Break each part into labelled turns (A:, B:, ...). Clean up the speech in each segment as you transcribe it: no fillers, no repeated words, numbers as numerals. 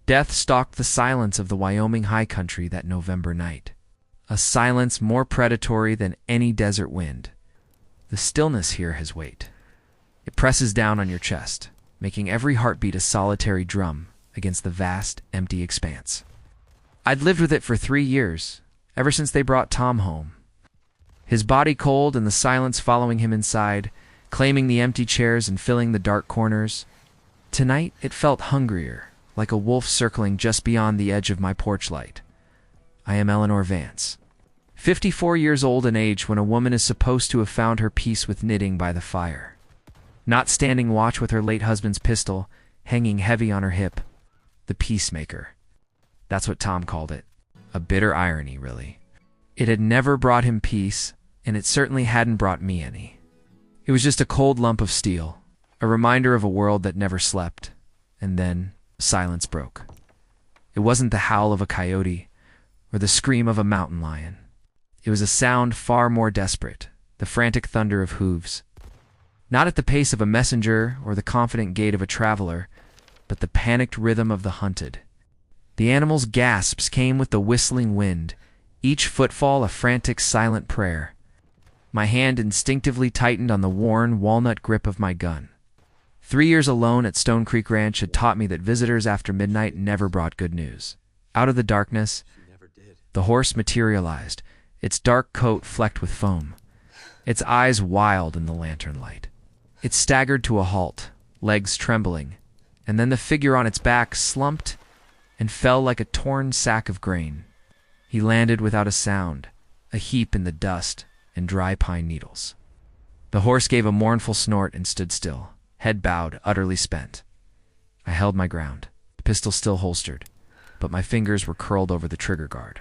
A: Death stalked the silence of the Wyoming high country that November night. A silence more predatory than any desert wind. The stillness here has weight. It presses down on your chest, making every heartbeat a solitary drum against the vast, empty expanse. I'd lived with it for 3 years, ever since they brought Tom home. His body cold and the silence following him inside, claiming the empty chairs and filling the dark corners. Tonight it felt hungrier, like a wolf circling just beyond the edge of my porch light. I am Eleanor Vance, 54 years old in age when a woman is supposed to have found her peace with knitting by the fire. Not standing watch with her late husband's pistol, hanging heavy on her hip. The peacemaker. That's what Tom called it. A bitter irony, really. It had never brought him peace, and it certainly hadn't brought me any. It was just a cold lump of steel, a reminder of a world that never slept. And then silence broke. It wasn't the howl of a coyote or the scream of a mountain lion. It was a sound far more desperate, the frantic thunder of hooves. Not at the pace of a messenger or the confident gait of a traveler, but the panicked rhythm of the hunted. The animal's gasps came with the whistling wind, each footfall a frantic, silent prayer. My hand instinctively tightened on the worn, walnut grip of my gun. 3 years alone at Stone Creek Ranch had taught me that visitors after midnight never brought good news. Out of the darkness, the horse materialized, its dark coat flecked with foam, its eyes wild in the lantern light. It staggered to a halt, legs trembling, and then the figure on its back slumped and fell like a torn sack of grain. He landed without a sound, a heap in the dust and dry pine needles. The horse gave a mournful snort and stood still, head bowed, utterly spent. I held my ground, the pistol still holstered, but my fingers were curled over the trigger guard.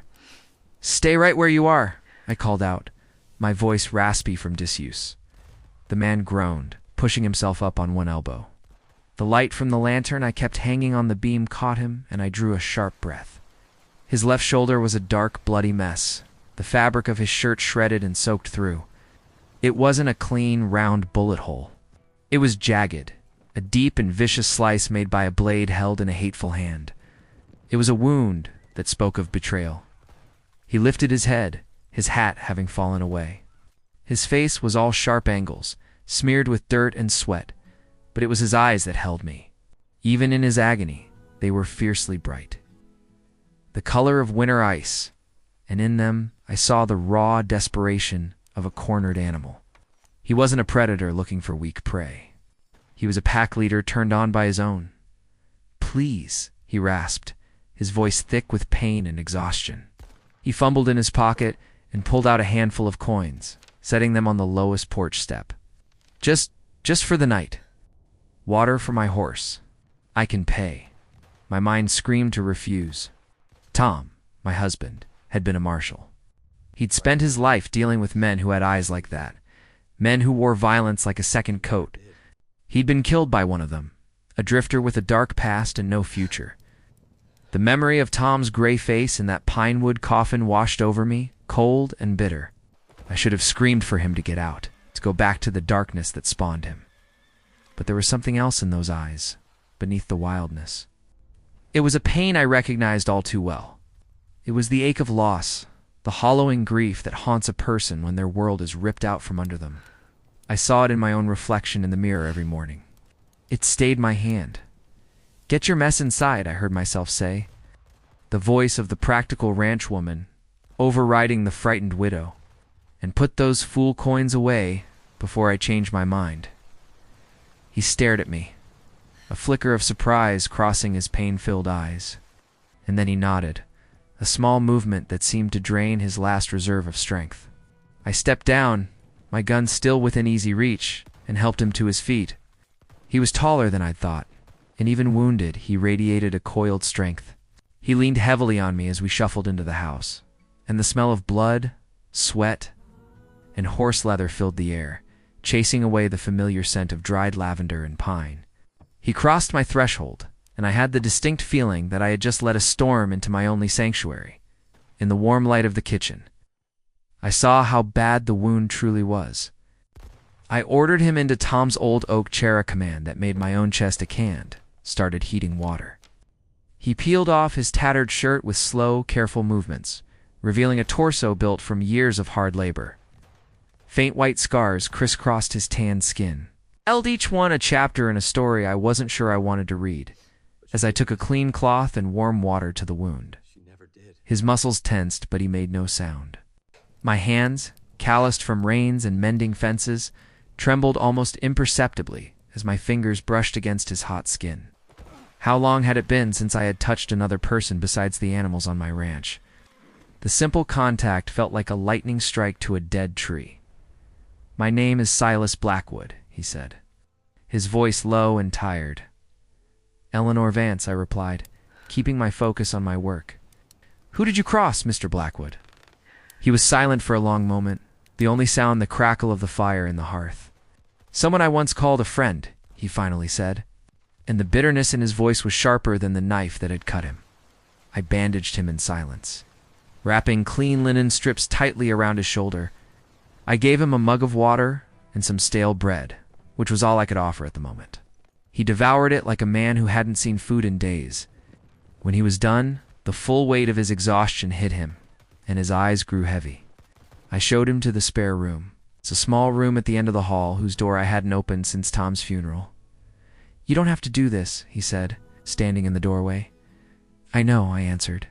A: "Stay right where you are," I called out, my voice raspy from disuse. The man groaned, pushing himself up on one elbow. The light from the lantern I kept hanging on the beam caught him, and I drew a sharp breath. His left shoulder was a dark, bloody mess, the fabric of his shirt shredded and soaked through. It wasn't a clean, round bullet hole. It was jagged, a deep and vicious slice made by a blade held in a hateful hand. It was a wound that spoke of betrayal. He lifted his head, his hat having fallen away. His face was all sharp angles, smeared with dirt and sweat, but it was his eyes that held me. Even in his agony, they were fiercely bright. The color of winter ice, and in them I saw the raw desperation of a cornered animal. He wasn't a predator looking for weak prey. He was a pack leader turned on by his own. "Please," he rasped, his voice thick with pain and exhaustion. He fumbled in his pocket and pulled out a handful of coins, setting them on the lowest porch step. Just for the night. Water for my horse. I can pay." My mind screamed to refuse. Tom, my husband, had been a marshal. He'd spent his life dealing with men who had eyes like that, men who wore violence like a second coat. He'd been killed by one of them, a drifter with a dark past and no future. The memory of Tom's gray face in that pine wood coffin washed over me, cold and bitter. I should have screamed for him to get out, to go back to the darkness that spawned him. But there was something else in those eyes, beneath the wildness. It was a pain I recognized all too well. It was the ache of loss, the hollowing grief that haunts a person when their world is ripped out from under them. I saw it in my own reflection in the mirror every morning. It stayed my hand. "Get your mess inside," I heard myself say. The voice of the practical ranch woman, overriding the frightened widow. "And put those fool coins away before I change my mind." He stared at me, a flicker of surprise crossing his pain-filled eyes. And then he nodded, a small movement that seemed to drain his last reserve of strength. I stepped down, my gun still within easy reach, and helped him to his feet. He was taller than I'd thought, and even wounded, he radiated a coiled strength. He leaned heavily on me as we shuffled into the house, and the smell of blood, sweat, and horse leather filled the air, chasing away the familiar scent of dried lavender and pine. He crossed my threshold, and I had the distinct feeling that I had just let a storm into my only sanctuary. In the warm light of the kitchen, I saw how bad the wound truly was. I ordered him into Tom's old oak chair command that made my own chest a can, started heating water. He peeled off his tattered shirt with slow, careful movements, revealing a torso built from years of hard labor. Faint white scars crisscrossed his tanned skin. I held each one a chapter in a story I wasn't sure I wanted to read, as I took a clean cloth and warm water to the wound. His muscles tensed, but he made no sound. My hands, calloused from rains and mending fences, trembled almost imperceptibly as my fingers brushed against his hot skin. How long had it been since I had touched another person besides the animals on my ranch? The simple contact felt like a lightning strike to a dead tree. "My name is Silas Blackwood," he said, his voice low and tired. "Eleanor Vance," I replied, keeping my focus on my work. "Who did you cross, Mr. Blackwood?" He was silent for a long moment, the only sound the crackle of the fire in the hearth. "Someone I once called a friend," he finally said, and the bitterness in his voice was sharper than the knife that had cut him. I bandaged him in silence, wrapping clean linen strips tightly around his shoulder. I gave him a mug of water and some stale bread, which was all I could offer at the moment. He devoured it like a man who hadn't seen food in days. When he was done, the full weight of his exhaustion hit him, and his eyes grew heavy. I showed him to the spare room. It's a small room at the end of the hall whose door I hadn't opened since Tom's funeral. "You don't have to do this," he said, standing in the doorway. "I know," I answered.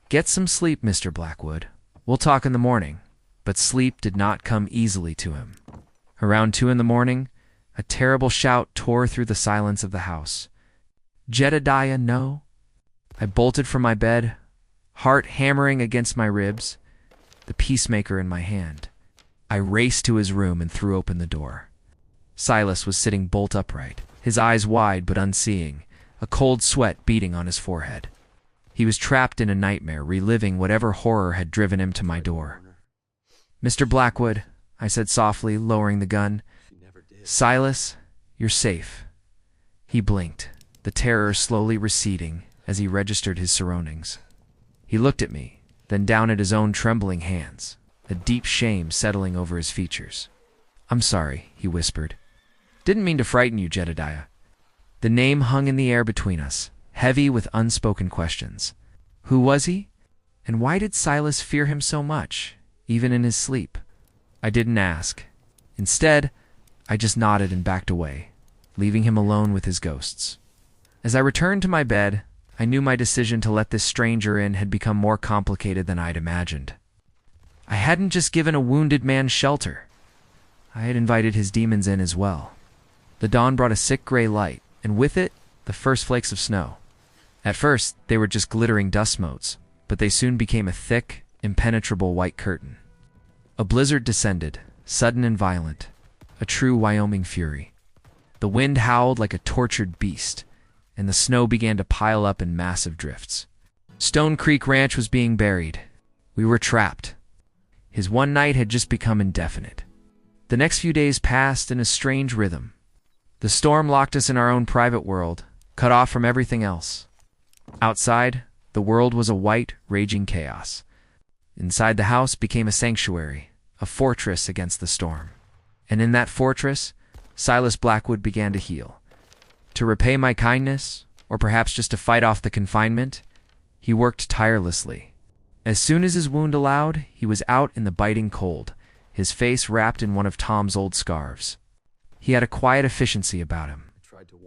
A: "Get some sleep, Mr. Blackwood. We'll talk in the morning." But sleep did not come easily to him. Around 2 a.m, a terrible shout tore through the silence of the house. "Jedediah, no!" I bolted from my bed, heart hammering against my ribs, the peacemaker in my hand. I raced to his room and threw open the door. Silas was sitting bolt upright, his eyes wide but unseeing, a cold sweat beating on his forehead. He was trapped in a nightmare, reliving whatever horror had driven him to my door. "Mr. Blackwood," I said softly, lowering the gun. "Silas, you're safe." He blinked, the terror slowly receding as he registered his surroundings. He looked at me, then down at his own trembling hands, a deep shame settling over his features. "I'm sorry," he whispered. "Didn't mean to frighten you, Jedediah." The name hung in the air between us, heavy with unspoken questions. Who was he? And why did Silas fear him so much, even in his sleep? I didn't ask. Instead, I just nodded and backed away, leaving him alone with his ghosts. As I returned to my bed, I knew my decision to let this stranger in had become more complicated than I'd imagined. I hadn't just given a wounded man shelter. I had invited his demons in as well. The dawn brought a sick gray light, and with it, the first flakes of snow. At first, they were just glittering dust motes, but they soon became a thick, impenetrable white curtain. A blizzard descended, sudden and violent, a true Wyoming fury. The wind howled like a tortured beast, and the snow began to pile up in massive drifts. Stone Creek Ranch was being buried. We were trapped. His one night had just become indefinite. The next few days passed in a strange rhythm. The storm locked us in our own private world, cut off from everything else. Outside, the world was a white, raging chaos. Inside the house became a sanctuary, a fortress against the storm. And in that fortress, Silas Blackwood began to heal. To repay my kindness, or perhaps just to fight off the confinement, he worked tirelessly. As soon as his wound allowed, he was out in the biting cold, his face wrapped in one of Tom's old scarves. He had a quiet efficiency about him.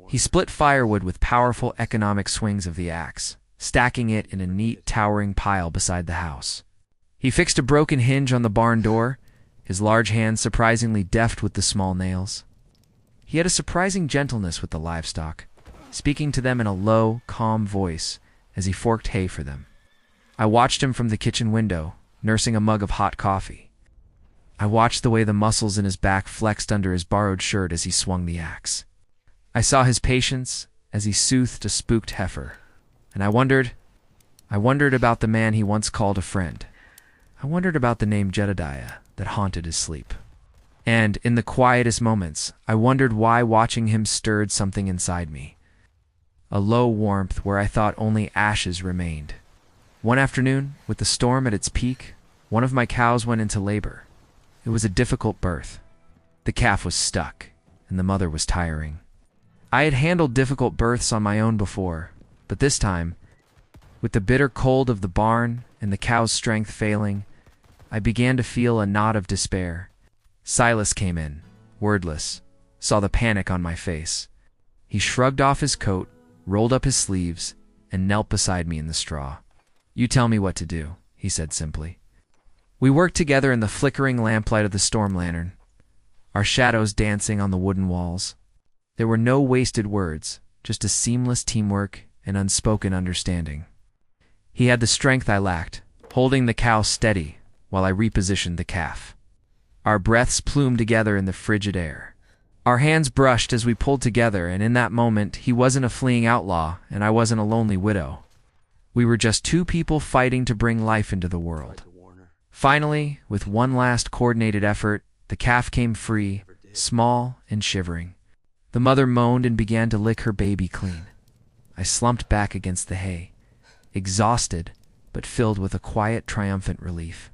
A: He split firewood with powerful economic swings of the axe, stacking it in a neat, towering pile beside the house. He fixed a broken hinge on the barn door, his large hands surprisingly deft with the small nails. He had a surprising gentleness with the livestock, speaking to them in a low, calm voice as he forked hay for them. I watched him from the kitchen window, nursing a mug of hot coffee. I watched the way the muscles in his back flexed under his borrowed shirt as he swung the axe. I saw his patience as he soothed a spooked heifer, and I wondered about the man he once called a friend. I wondered about the name Jedediah that haunted his sleep. And, in the quietest moments, I wondered why watching him stirred something inside me. A low warmth where I thought only ashes remained. One afternoon, with the storm at its peak, one of my cows went into labor. It was a difficult birth. The calf was stuck, and the mother was tiring. I had handled difficult births on my own before, but this time, With the bitter cold of the barn and the cow's strength failing, I began to feel a knot of despair. Silas came in, wordless, saw the panic on my face. He shrugged off his coat, rolled up his sleeves, and knelt beside me in the straw. "You tell me what to do," he said simply. We worked together in the flickering lamplight of the storm lantern, our shadows dancing on the wooden walls. There were no wasted words, just a seamless teamwork and unspoken understanding. He had the strength I lacked, holding the cow steady while I repositioned the calf. Our breaths plumed together in the frigid air. Our hands brushed as we pulled together, and in that moment, he wasn't a fleeing outlaw, and I wasn't a lonely widow. We were just two people fighting to bring life into the world. Finally, with one last coordinated effort, the calf came free, small and shivering. The mother moaned and began to lick her baby clean. I slumped back against the hay, exhausted, but filled with a quiet, triumphant relief.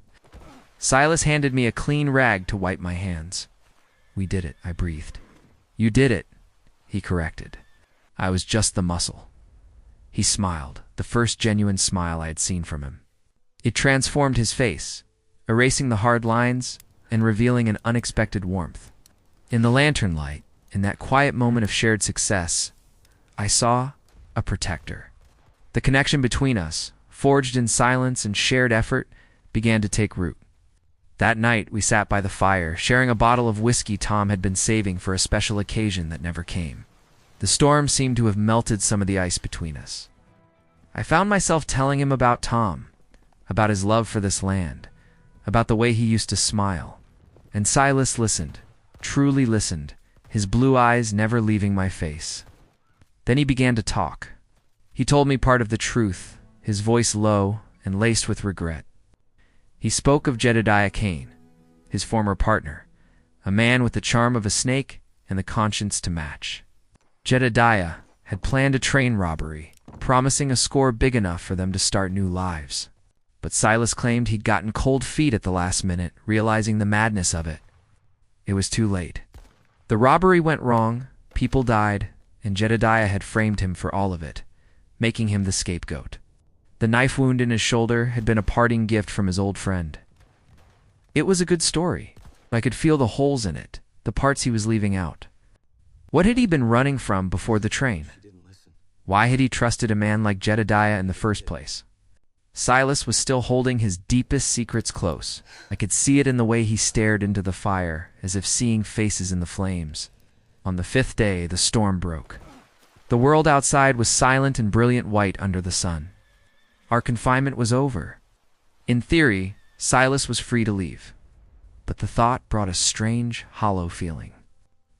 A: Silas handed me a clean rag to wipe my hands. "We did it," I breathed. "You did it," he corrected. "I was just the muscle." He smiled, the first genuine smile I had seen from him. It transformed his face, erasing the hard lines and revealing an unexpected warmth. In the lantern light, in that quiet moment of shared success, I saw a protector. The connection between us, forged in silence and shared effort, began to take root. That night, we sat by the fire, sharing a bottle of whiskey Tom had been saving for a special occasion that never came. The storm seemed to have melted some of the ice between us. I found myself telling him about Tom, about his love for this land, about the way he used to smile. And Silas listened, truly listened, his blue eyes never leaving my face. Then he began to talk. He told me part of the truth, his voice low and laced with regret. He spoke of Jedediah Kane, his former partner, a man with the charm of a snake and the conscience to match. Jedediah had planned a train robbery, promising a score big enough for them to start new lives. But Silas claimed he'd gotten cold feet at the last minute, realizing the madness of it. It was too late. The robbery went wrong, people died, and Jedediah had framed him for all of it, making him the scapegoat. The knife wound in his shoulder had been a parting gift from his old friend. It was a good story. I could feel the holes in it, the parts he was leaving out. What had he been running from before the train? Why had he trusted a man like Jedediah in the first place? Silas was still holding his deepest secrets close. I could see it in the way he stared into the fire, as if seeing faces in the flames. On the fifth day, the storm broke. The world outside was silent and brilliant white under the sun. Our confinement was over. In theory, Silas was free to leave. But the thought brought a strange, hollow feeling.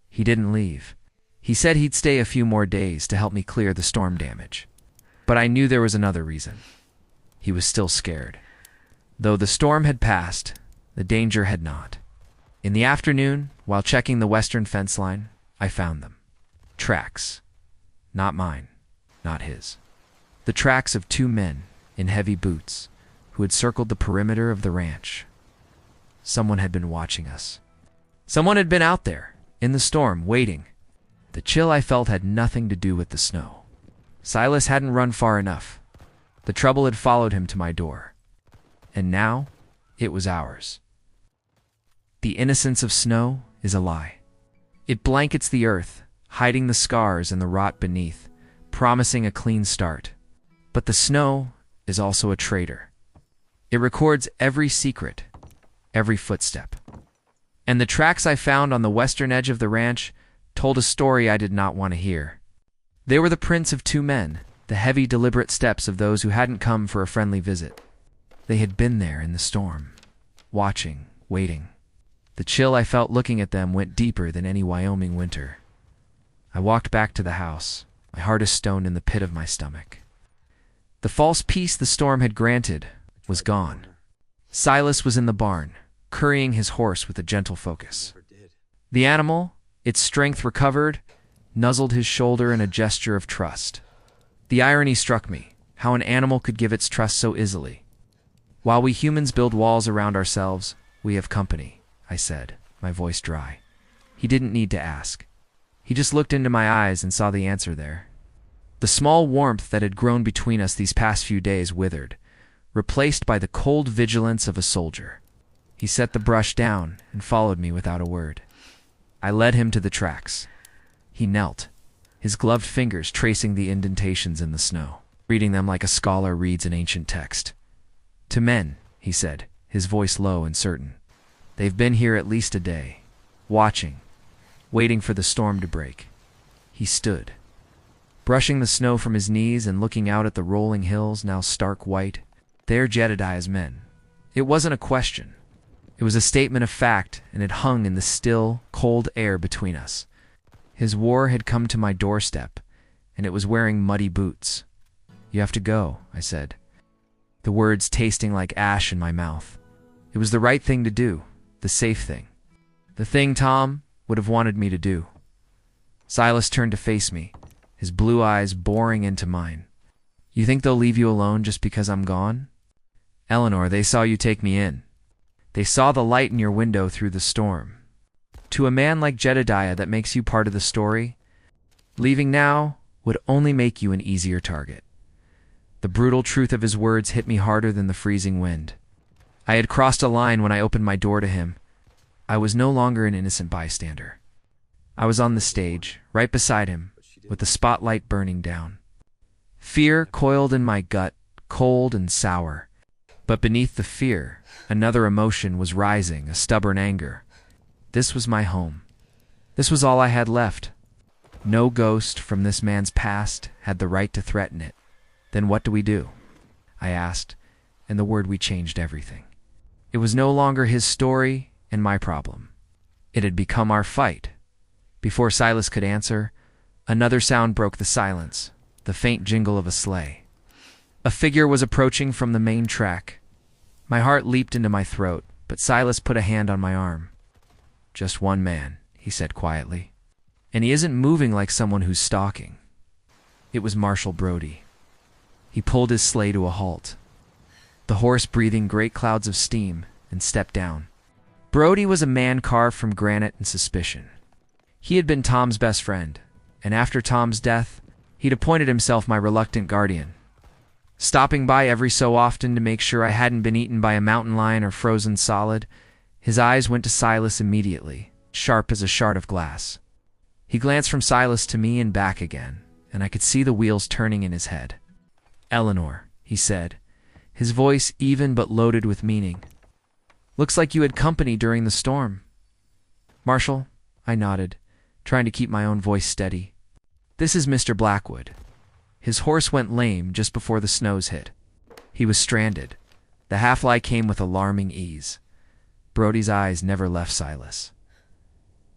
A: He didn't leave. He said he'd stay a few more days to help me clear the storm damage. But I knew there was another reason. He was still scared. Though the storm had passed, the danger had not. In the afternoon, while checking the western fence line, I found them. Tracks. Not mine, not his. The tracks of two men in heavy boots who had circled the perimeter of the ranch. Someone had been watching us. Someone had been out there, in the storm, waiting. The chill I felt had nothing to do with the snow. Silas hadn't run far enough. The trouble had followed him to my door. And now, it was ours. The innocence of snow is a lie. It blankets the earth, hiding the scars and the rot beneath, promising a clean start. But the snow is also a traitor. It records every secret, every footstep. And the tracks I found on the western edge of the ranch told a story I did not want to hear. They were the prints of two men, the heavy, deliberate steps of those who hadn't come for a friendly visit. They had been there in the storm, watching, waiting. The chill I felt looking at them went deeper than any Wyoming winter. I walked back to the house, my heart a stone in the pit of my stomach. The false peace the storm had granted was gone. Silas was in the barn, currying his horse with a gentle focus. The animal, its strength recovered, nuzzled his shoulder in a gesture of trust. The irony struck me, how an animal could give its trust so easily. While we humans build walls around ourselves, we have company, I said, my voice dry. He didn't need to ask. He just looked into my eyes and saw the answer there. The small warmth that had grown between us these past few days withered, replaced by the cold vigilance of a soldier. He set the brush down and followed me without a word. I led him to the tracks. He knelt, his gloved fingers tracing the indentations in the snow, reading them like a scholar reads an ancient text. "To men," he said, his voice low and certain. "They've been here at least a day, watching, waiting for the storm to break." He stood, brushing the snow from his knees and looking out at the rolling hills, now stark white. They're Jedediah's men. It wasn't a question. It was a statement of fact, and it hung in the still, cold air between us. His war had come to my doorstep, and it was wearing muddy boots. "You have to go," I said, the words tasting like ash in my mouth. It was the right thing to do, the safe thing. The thing Tom would have wanted me to do. Silas turned to face me, his blue eyes boring into mine. "You think they'll leave you alone just because I'm gone? Eleanor, they saw you take me in. They saw the light in your window through the storm. To a man like Jedediah that makes you part of the story, leaving now would only make you an easier target." The brutal truth of his words hit me harder than the freezing wind. I had crossed a line when I opened my door to him. I was no longer an innocent bystander. I was on the stage, right beside him, with the spotlight burning down. Fear coiled in my gut, cold and sour. But beneath the fear, another emotion was rising, a stubborn anger. This was my home. This was all I had left. No ghost from this man's past had the right to threaten it. "Then what do we do?" I asked, and the word "we" changed everything. It was no longer his story and my problem. It had become our fight. Before Silas could answer, another sound broke the silence, the faint jingle of a sleigh. A figure was approaching from the main track. My heart leaped into my throat, but Silas put a hand on my arm. "Just one man," he said quietly. "And he isn't moving like someone who's stalking." It was Marshal Brody. He pulled his sleigh to a halt, the horse breathing great clouds of steam, and stepped down. Brody was a man carved from granite and suspicion. He had been Tom's best friend, and after Tom's death, he'd appointed himself my reluctant guardian, stopping by every so often to make sure I hadn't been eaten by a mountain lion or frozen solid. His eyes went to Silas immediately, sharp as a shard of glass. He glanced from Silas to me and back again, and I could see the wheels turning in his head. "Eleanor," he said, his voice even but loaded with meaning. "Looks like you had company during the storm." "Marshal," I nodded, trying to keep my own voice steady. "This is Mr. Blackwood." His horse went lame just before the snows hit. He was stranded. The half-lie came with alarming ease. Brody's eyes never left Silas.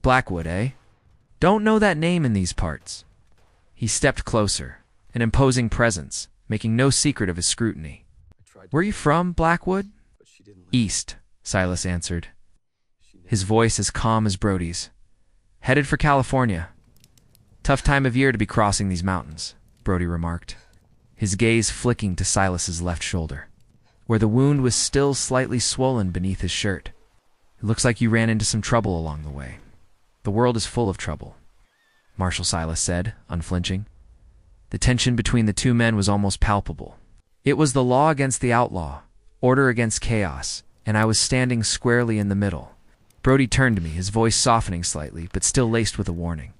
A: "Blackwood, eh? Don't know that name in these parts." He stepped closer, an imposing presence, making no secret of his scrutiny. "Where are you from, Blackwood?" "East," Silas answered, his voice as calm as Brody's. "Headed for California. Tough time of year to be crossing these mountains," Brody remarked, his gaze flicking to Silas's left shoulder, where the wound was still slightly swollen beneath his shirt. "It looks like you ran into some trouble along the way." "The world is full of trouble," Marshal Silas said, unflinching. The tension between the two men was almost palpable. It was the law against the outlaw, order against chaos, and I was standing squarely in the middle. Brody turned to me, his voice softening slightly, but still laced with a warning.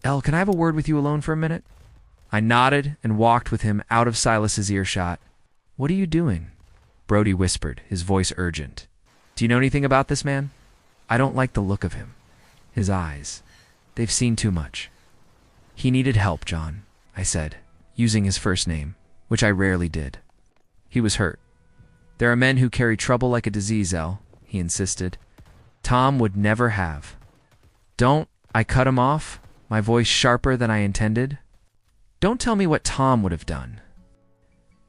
A: "El, can I have a word with you alone for a minute?" I nodded and walked with him out of Silas's earshot. "What are you doing?" Brody whispered, his voice urgent. "Do you know anything about this man? I don't like the look of him. His eyes. They've seen too much." "He needed help, John," I said, using his first name, which I rarely did. "He was hurt. There are men who carry trouble like a disease, El," he insisted. "Tom would never have." "Don't," I cut him off, my voice sharper than I intended. "Don't tell me what Tom would have done."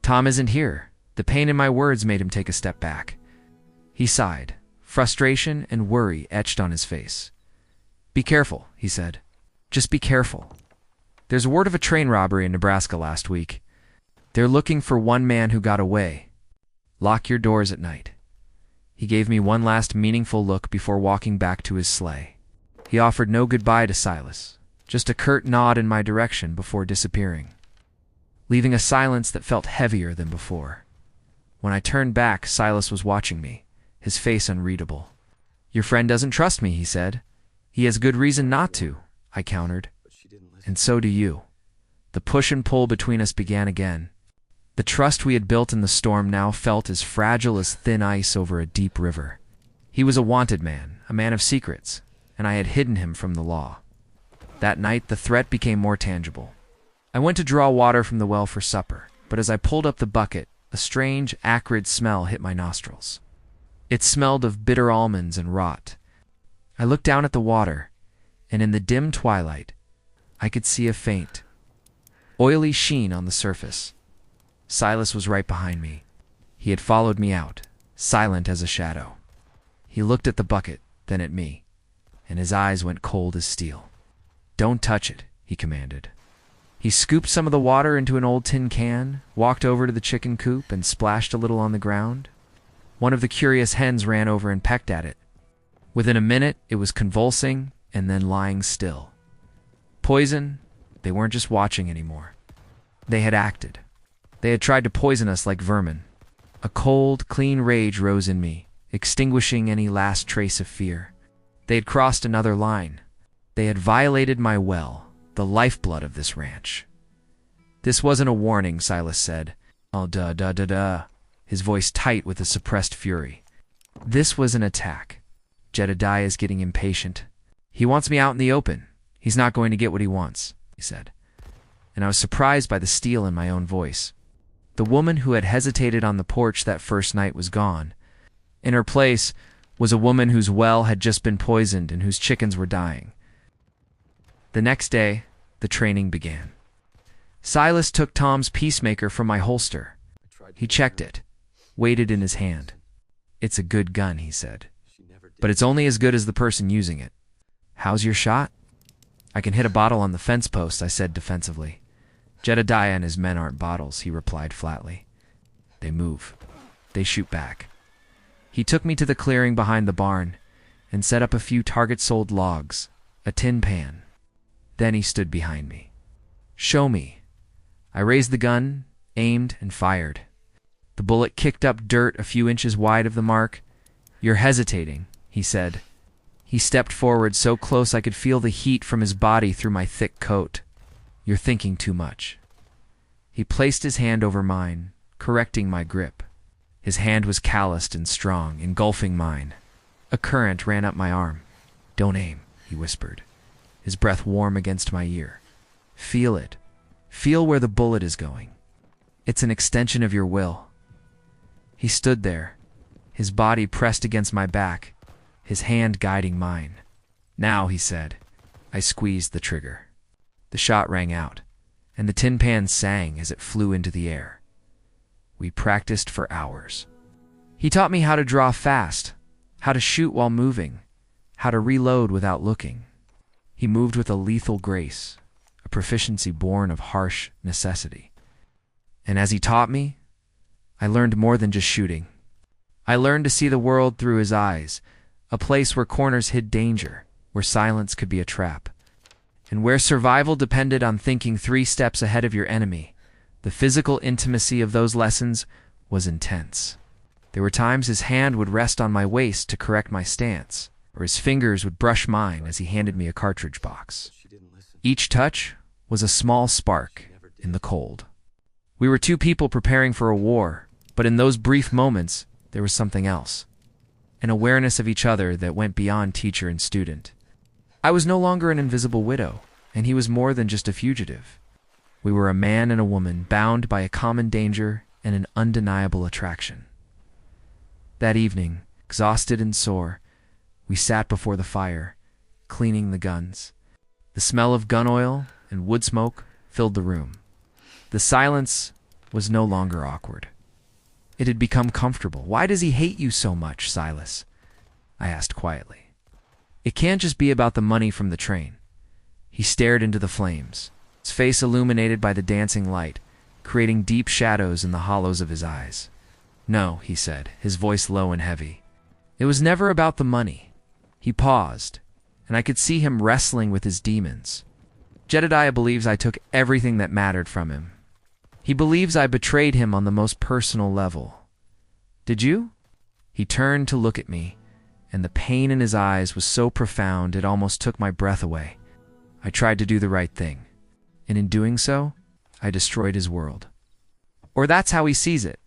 A: "Tom isn't here." The pain in my words made him take a step back. He sighed, frustration and worry etched on his face. "Be careful," he said. "Just be careful. There's word of a train robbery in Nebraska last week. They're looking for one man who got away. Lock your doors at night." He gave me one last meaningful look before walking back to his sleigh. He offered no goodbye to Silas, just a curt nod in my direction before disappearing. leaving a silence that felt heavier than before. When I turned back, Silas was watching me, his face unreadable. "Your friend doesn't trust me," he said. "He has good reason not to," I countered. "And so do you." The push and pull between us began again. The trust we had built in the storm now felt as fragile as thin ice over a deep river. He was a wanted man, a man of secrets, and I had hidden him from the law. That night, the threat became more tangible. I went to draw water from the well for supper, but as I pulled up the bucket, a strange, acrid smell hit my nostrils. It smelled of bitter almonds and rot. I looked down at the water, and in the dim twilight, I could see a faint, oily sheen on the surface. Silas was right behind me. He had followed me out, silent as a shadow. He looked at the bucket, then at me, and his eyes went cold as steel. "Don't touch it," he commanded. He scooped some of the water into an old tin can, walked over to the chicken coop, and splashed a little on the ground. One of the curious hens ran over and pecked at it. Within a minute, it was convulsing and then lying still. Poison? They weren't just watching anymore. They had acted. They had tried to poison us like vermin. A cold, clean rage rose in me, extinguishing any last trace of fear. They had crossed another line. They had violated my well, the lifeblood of this ranch. "This wasn't a warning," Silas said. "Oh, duh, his voice tight with a suppressed fury. "This was an attack. Jedediah is getting impatient. He wants me out in the open. He's not going to get what he wants," he said. And I was surprised by the steel in my own voice. The woman who had hesitated on the porch that first night was gone. In her place was a woman whose well had just been poisoned and whose chickens were dying. The next day, the training began. Silas took Tom's peacemaker from my holster. He checked it, weighed it in his hand. "It's a good gun," he said, "but it's only as good as the person using it." "How's your shot?" "I can hit a bottle on the fence post," I said defensively. "Jedediah and his men aren't bottles," he replied flatly. "They move. They shoot back." He took me to the clearing behind the barn and set up a few target-sold logs, a tin pan. Then he stood behind me. "Show me." I raised the gun, aimed, and fired. The bullet kicked up dirt a few inches wide of the mark. "You're hesitating," he said. He stepped forward so close I could feel the heat from his body through my thick coat. "You're thinking too much." He placed his hand over mine, correcting my grip. His hand was calloused and strong, engulfing mine. A current ran up my arm. "Don't aim," he whispered, his breath warm against my ear. "Feel it. Feel where the bullet is going. It's an extension of your will." He stood there, his body pressed against my back, his hand guiding mine. "Now," he said. I squeezed the trigger. The shot rang out, and the tin pan sang as it flew into the air. We practiced for hours. He taught me how to draw fast, how to shoot while moving, how to reload without looking. He moved with a lethal grace, a proficiency born of harsh necessity. And as he taught me, I learned more than just shooting. I learned to see the world through his eyes, a place where corners hid danger, where silence could be a trap, and where survival depended on thinking 3 steps ahead of your enemy. The physical intimacy of those lessons was intense. There were times his hand would rest on my waist to correct my stance, or his fingers would brush mine as he handed me a cartridge box. Each touch was a small spark in the cold. We were 2 people preparing for a war, but in those brief moments, there was something else. An awareness of each other that went beyond teacher and student. I was no longer an invisible widow, and he was more than just a fugitive. We were a man and a woman bound by a common danger and an undeniable attraction. That evening, exhausted and sore, we sat before the fire, cleaning the guns. The smell of gun oil and wood smoke filled the room. The silence was no longer awkward. It had become comfortable. "Why does he hate you so much, Silas?" I asked quietly. "It can't just be about the money from the train." He stared into the flames, his face illuminated by the dancing light, creating deep shadows in the hollows of his eyes. "No," he said, his voice low and heavy. "It was never about the money." He paused, and I could see him wrestling with his demons. "Jedediah believes I took everything that mattered from him. He believes I betrayed him on the most personal level. Did you? He turned to look at me, and the pain in his eyes was so profound it almost took my breath away. I tried to do the right thing, and in doing so, I destroyed his world. Or that's how he sees it.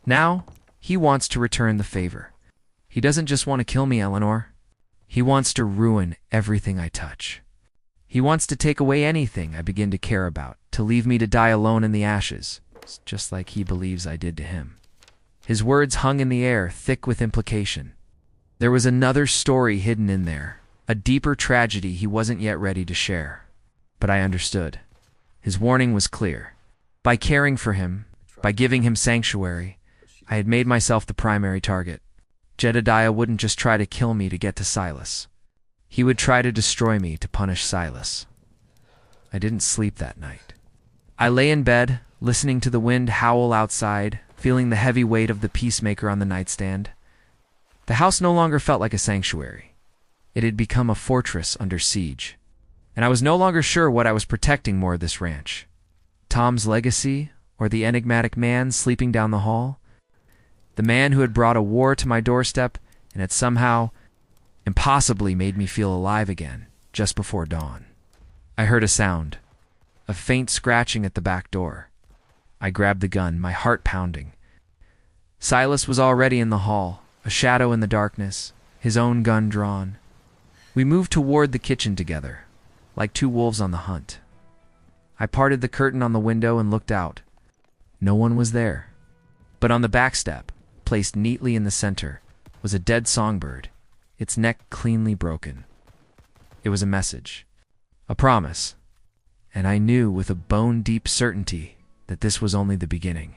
A: Now, he wants to return the favor. He doesn't just want to kill me, Eleanor. He wants to ruin everything I touch. He wants to take away anything I begin to care about, to leave me to die alone in the ashes, just like he believes I did to him. His words hung in the air, thick with implication. There was another story hidden in there, a deeper tragedy he wasn't yet ready to share. But I understood. His warning was clear. By caring for him, by giving him sanctuary, I had made myself the primary target. Jedediah wouldn't just try to kill me to get to Silas. He would try to destroy me to punish Silas. I didn't sleep that night. I lay in bed, listening to the wind howl outside, feeling the heavy weight of the peacemaker on the nightstand. The house no longer felt like a sanctuary. It had become a fortress under siege. And I was no longer sure what I was protecting more of this ranch. Tom's legacy, or the enigmatic man sleeping down the hall? The man who had brought a war to my doorstep and had somehow, impossibly made me feel alive again, just before dawn. I heard a sound, a faint scratching at the back door. I grabbed the gun, my heart pounding. Silas was already in the hall, a shadow in the darkness, his own gun drawn. We moved toward the kitchen together, like two wolves on the hunt. I parted the curtain on the window and looked out. No one was there. But on the back step, placed neatly in the center, was a dead songbird, its neck cleanly broken. It was a message, a promise, and I knew with a bone-deep certainty that this was only the beginning.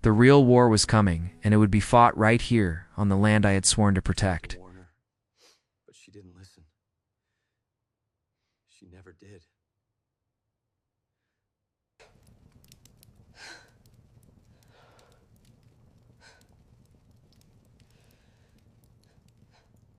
A: The real war was coming, and it would be fought right here on the land I had sworn to protect.